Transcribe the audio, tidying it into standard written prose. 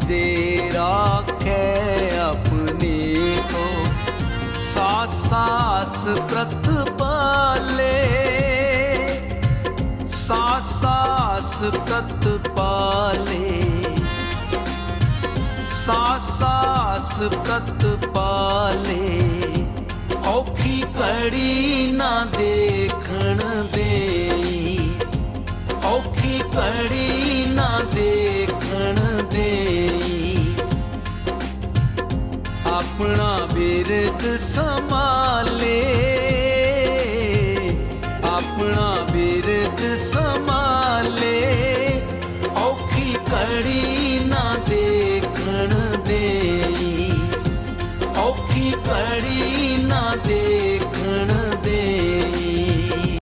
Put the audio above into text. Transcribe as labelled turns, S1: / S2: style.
S1: दे राखे अपने को, सास सास प्रतिपाले, सास सास प्रतिपाले, सास सास प्रतिपाले। औखी घड़ी ना देखण देई, औखी घड़ी ना देखण देई। अपना बिरद संभाले, अपना बिरद संभाले। औखी घड़ी ना देखण देई, औखी घड़ी ना दे